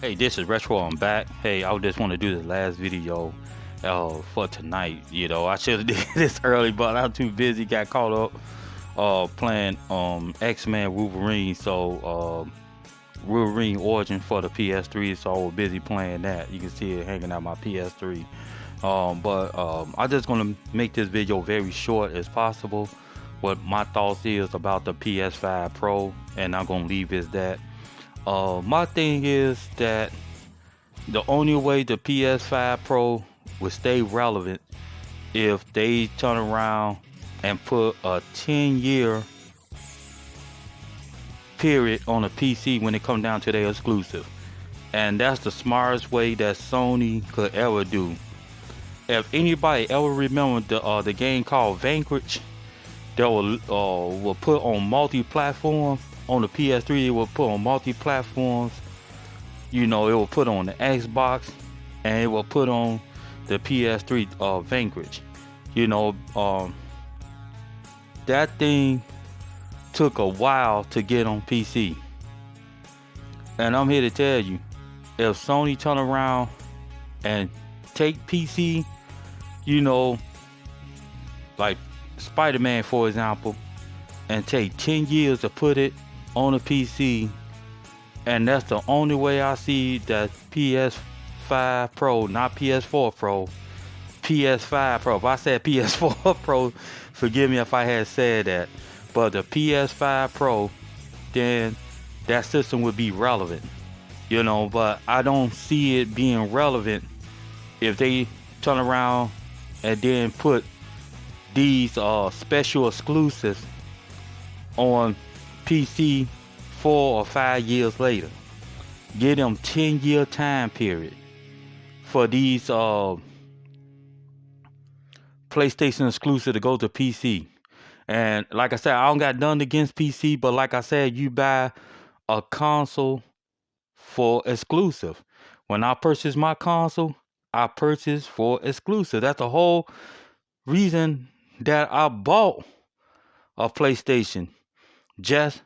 Hey, this is Retro. I'm back. Hey, I just want to do the last video for tonight. I should have did this early, but I'm too busy. Got caught up playing X-Men Wolverine. Wolverine Origin for the PS3. So I was busy playing that. You can see it hanging out my PS3. But I'm just gonna make this video very short as possible. What my thoughts is about the PS5 Pro, and I'm gonna leave is that. My thing is that the only way the PS5 Pro will stay relevant if they turn around and put a 10-year period on a PC when it comes down to their exclusive. And that's the smartest way that Sony could ever do. If anybody ever remember the game called Vanquish that will put on multi-platform on the PS3, it will put on multi-platforms. It will put on the Xbox and it will put on the PS3 Vanquish. You know, um, that thing took a while to get on PC. And I'm here to tell you, if Sony turn around and take PC, you know, like Spider-Man for example, and take 10 years to put it on a PC, and that's the only way I see that PS5 Pro, not PS4 Pro, PS5 Pro. If I said PS4 Pro, forgive me if I had said that. But the PS5 Pro, then that system would be relevant. But I don't see it being relevant if they turn around and then put these special exclusives on PC 4 or 5 years later. Give them 10-year time period for these PlayStation exclusive to go to PC. And like I said, I don't got nothing against PC, but like I said, you buy a console for exclusive. When I purchase my console, I purchase for exclusive. That's the whole reason that I bought a PlayStation, just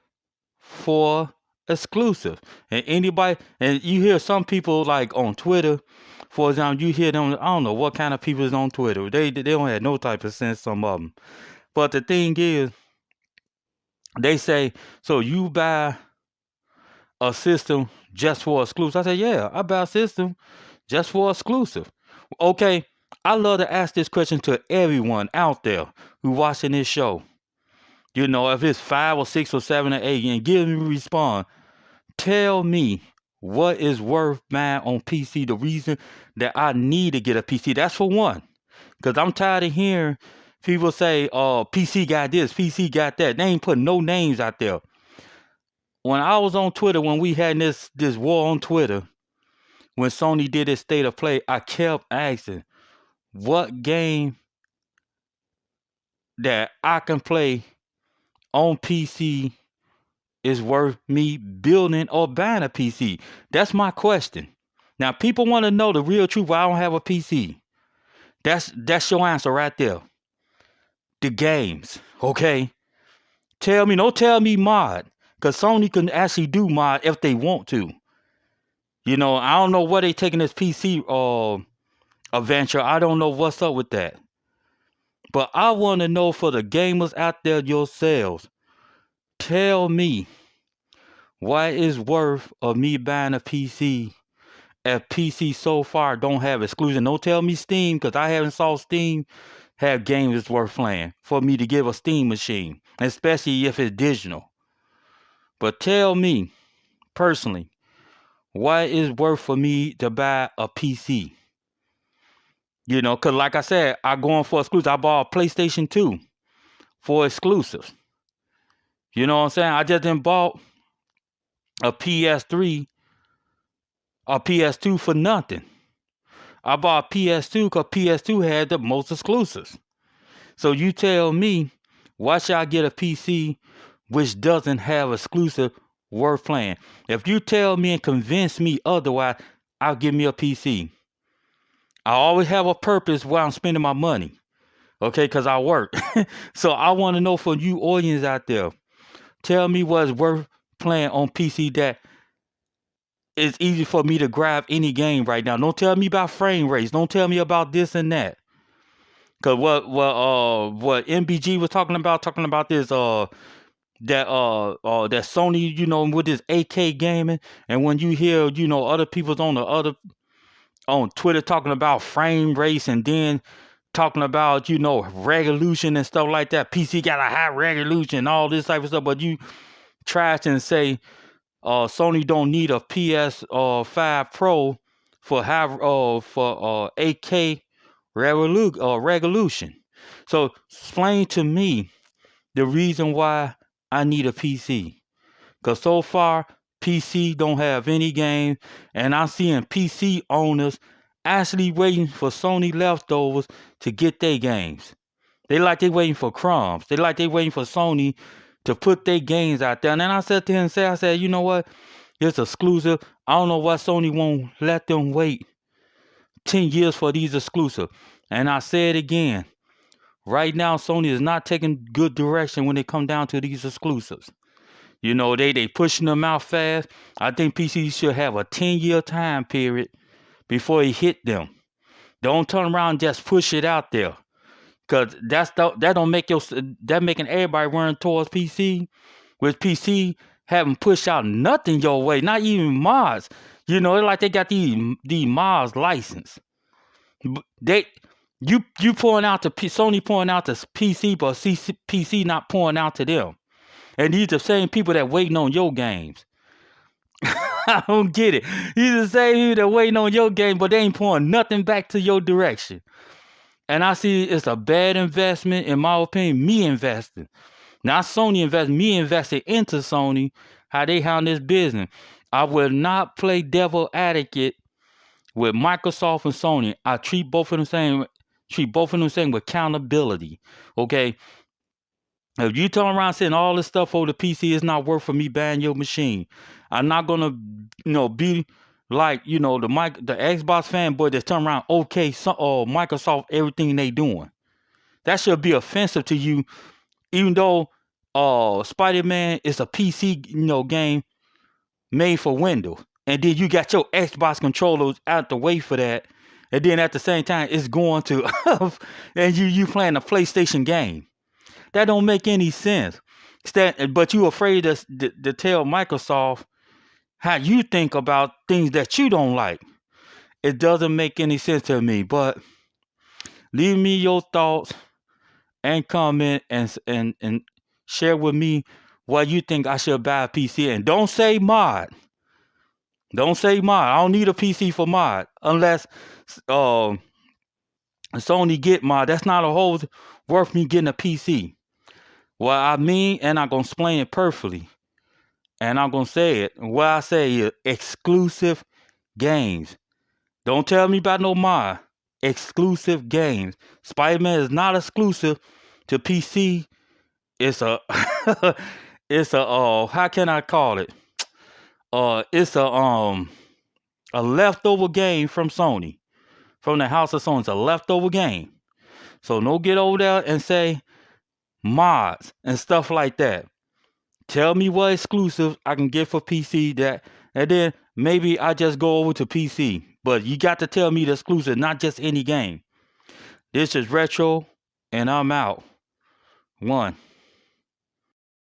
for exclusive. And you hear some people like on Twitter, for example, you hear them. I don't know what kind of people is on Twitter. They don't have no type of sense. Some of them. But the thing is, they say, so you buy a system just for exclusive. I say, yeah, I buy a system just for exclusive. Okay, I love to ask this question to everyone out there who watching this show. If it's 5 or 6 or 7 or 8, and give me a respond. Tell me what is worth buying on PC. The reason that I need to get a PC. That's for one. Because I'm tired of hearing people say, oh, PC got this, PC got that. They ain't put no names out there. When I was on Twitter, when we had this war on Twitter, when Sony did its state of play, I kept asking, what game that I can play on PC is worth me building or buying a PC? That's my question. Now, people want to know the real truth. Why I don't have a PC. That's your answer right there. The games, okay? Don't tell me mod, because Sony can actually do mod if they want to. I don't know where they taking this PC adventure. I don't know what's up with that. But I want to know, for the gamers out there yourselves, tell me why it's worth of me buying a PC if PC so far don't have exclusion. Don't tell me Steam, because I haven't saw Steam have games that's worth playing for me to give a Steam machine, especially if it's digital. But tell me personally, why it's worth for me to buy a PC? Because like I said, I going for exclusive. I bought a PlayStation 2 for exclusives. You know what I'm saying? I just didn't bought a PS3 or PS2 for nothing. I bought a PS2 because PS2 had the most exclusives. So you tell me, why should I get a PC which doesn't have exclusive worth playing? If you tell me and convince me otherwise, I'll give me a PC. I always have a purpose where I'm spending my money. Okay, because I work. So I want to know, for you audience out there, tell me what's worth playing on PC that it's easy for me to grab any game right now. Don't tell me about frame rates. Don't tell me about this and that. Cause what MBG was talking about this that Sony, with this 8K gaming, and when you hear, other people's on Twitter talking about frame rates, and then talking about, resolution and stuff like that. PC got a high resolution, all this type of stuff, but you trash and say Sony don't need a PS5 Pro for 8K resolution. So explain to me the reason why I need a PC. Because so far, PC don't have any game, and I'm seeing PC owners actually waiting for Sony leftovers to get their games. They waiting for crumbs. They waiting for Sony to put their games out there. And then I said to him, I said, you know what? It's exclusive. I don't know why Sony won't let them wait 10 years for these exclusive. And I say it again. Right now, Sony is not taking good direction when it come down to these exclusives. They pushing them out fast. I think PC should have a 10-year time period before it hit them. Don't turn around and just push it out there. Cause that making everybody run towards PC, with PC haven't pushed out nothing your way, not even mods. It's like they got the mods license. You pouring out to Sony pouring out to PC, but PC not pouring out to them. And these are the same people that waiting on your games. I don't get it. These are the same people that waiting on your game, but they ain't pouring nothing back to your direction. And I see it's a bad investment, in my opinion, me investing. Not Sony investing, me investing into Sony, how they handle this business. I will not play devil advocate with Microsoft and Sony. I treat both of them same with accountability. Okay? If you turn around saying all this stuff over the PC is not worth for me buying your machine, I'm not gonna, be like, the Xbox fanboy that's turn around Microsoft everything they doing. That should be offensive to you, even though Spider-Man is a PC, game made for Windows. And then you got your Xbox controllers out the way for that. And then at the same time, it's going to and you playing a PlayStation game. That don't make any sense. But you afraid to tell Microsoft how you think about things that you don't like. It doesn't make any sense to me. But leave me your thoughts and comment and share with me why you think I should buy a PC. And don't say mod. Don't say mod. I don't need a PC for mod unless Sony get mod. That's not a whole worth me getting a PC. What I mean, and I'm going to explain it perfectly. And I'm going to say it. What I say is exclusive games. Don't tell me about no mod. Exclusive games. Spider-Man is not exclusive to PC. It's a, how can I call it? It's a leftover game from Sony. From the house of Sony. It's a leftover game. So don't get over there and say mods and stuff like that. Tell me what exclusive I can get for PC and then maybe I just go over to PC. But you got to tell me the exclusive, not just any game. This is Retro, and I'm out. 1.